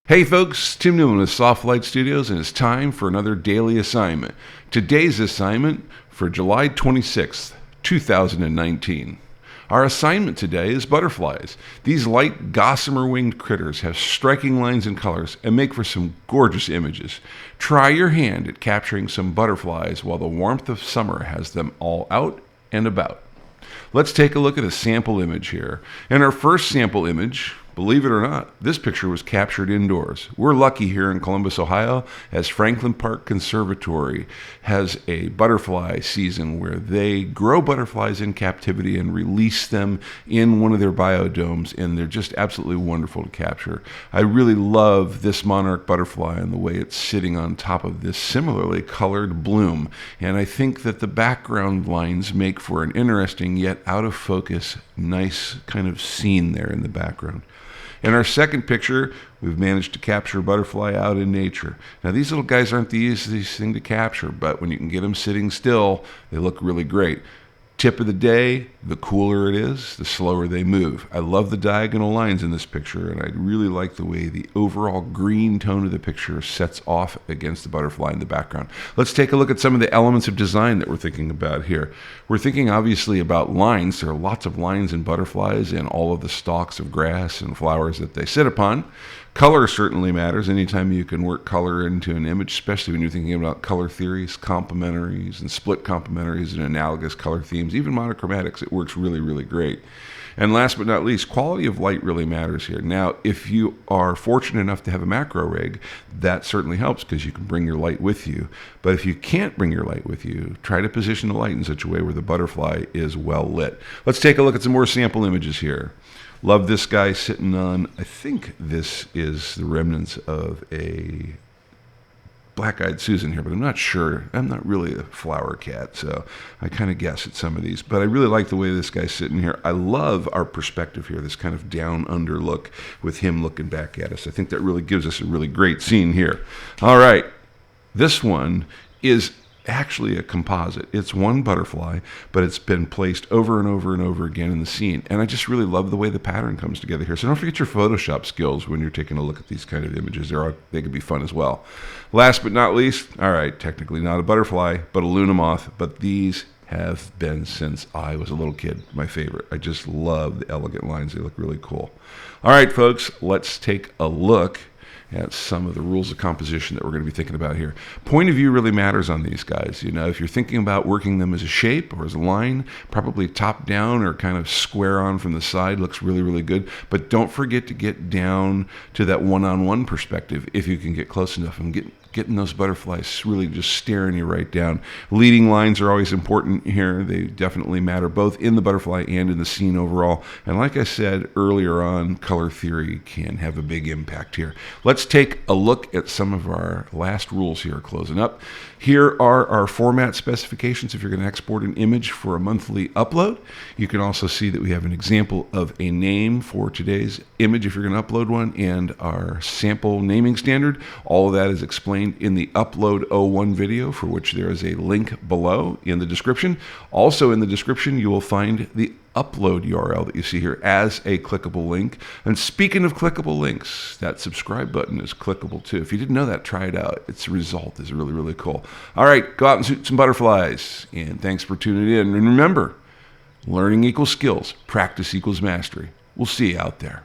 Hey folks, Tim Newman with Soft Light Studios, and it's time for another daily assignment. Today's assignment for July 26th, 2019. Our assignment today is butterflies. These light gossamer-winged critters have striking lines and colors and make for some gorgeous images. Try your hand at capturing some butterflies while the warmth of summer has them all out and about. Let's take a look at a sample image here. And our first sample image, believe it or not, this picture was captured indoors. We're lucky here in Columbus, Ohio, as Franklin Park Conservatory has a butterfly season where they grow butterflies in captivity and release them in one of their biodomes, and they're just absolutely wonderful to capture. I really love this monarch butterfly and the way it's sitting on top of this similarly colored bloom, and I think that the background lines make for an interesting yet out of focus, nice kind of scene there in the background. In our second picture, we've managed to capture a butterfly out in nature. Now, these little guys aren't the easiest thing to capture, but when you can get them sitting still, they look really great. Tip of the day, the cooler it is, the slower they move. I love the diagonal lines in this picture, and I really like the way the overall green tone of the picture sets off against the butterfly in the background. Let's take a look at some of the elements of design that we're thinking about here. We're thinking obviously about lines. There are lots of lines in butterflies and all of the stalks of grass and flowers that they sit upon. Color certainly matters. Anytime you can work color into an image, especially when you're thinking about color theories, complementaries, and split complementaries and analogous color themes, even monochromatics, it works really, really great. And last but not least, quality of light really matters here. Now, if you are fortunate enough to have a macro rig, that certainly helps because you can bring your light with you. But if you can't bring your light with you, try to position the light in such a way where the butterfly is well lit. Let's take a look at some more sample images here. Love this guy sitting on, I think this is the remnants of a black-eyed Susan here, but I'm not sure. I'm not really a flower cat, so I kind of guess at some of these. But I really like the way this guy's sitting here. I love our perspective here, this kind of down-under look with him looking back at us. I think that really gives us a really great scene here. All right, this one is actually a composite. It's one butterfly, but it's been placed over and over and over again in the scene. And I just really love the way the pattern comes together here. So don't forget your Photoshop skills when you're taking a look at these kind of images. They can be fun as well. Last but not least, all right, technically not a butterfly, but a Luna moth. But these have been since I was a little kid my favorite. I just love the elegant lines. They look really cool. All right, folks, let's take a look at some of the rules of composition that we're going to be thinking about here. Point of view really matters on these guys. You know, if you're thinking about working them as a shape or as a line, probably top down or kind of square on from the side looks really, really good. But don't forget to get down to that one-on-one perspective if you can get close enough and getting those butterflies really just staring you right down. Leading lines are always important here. They definitely matter both in the butterfly and in the scene overall. And like I said earlier on, color theory can have a big impact here. Let's take a look at some of our last rules here, closing up. Here are our format specifications if you're going to export an image for a monthly upload. You can also see that we have an example of a name for today's image if you're going to upload one, and our sample naming standard. All of that is explained in the Upload 01 video, for which there is a link below in the description. Also in the description, you will find the upload URL that you see here as a clickable link. And speaking of clickable links, that subscribe button is clickable too. If you didn't know that, try it out. Its result is really, really cool. All right, go out and shoot some butterflies. And thanks for tuning in. And remember, learning equals skills, practice equals mastery. We'll see you out there.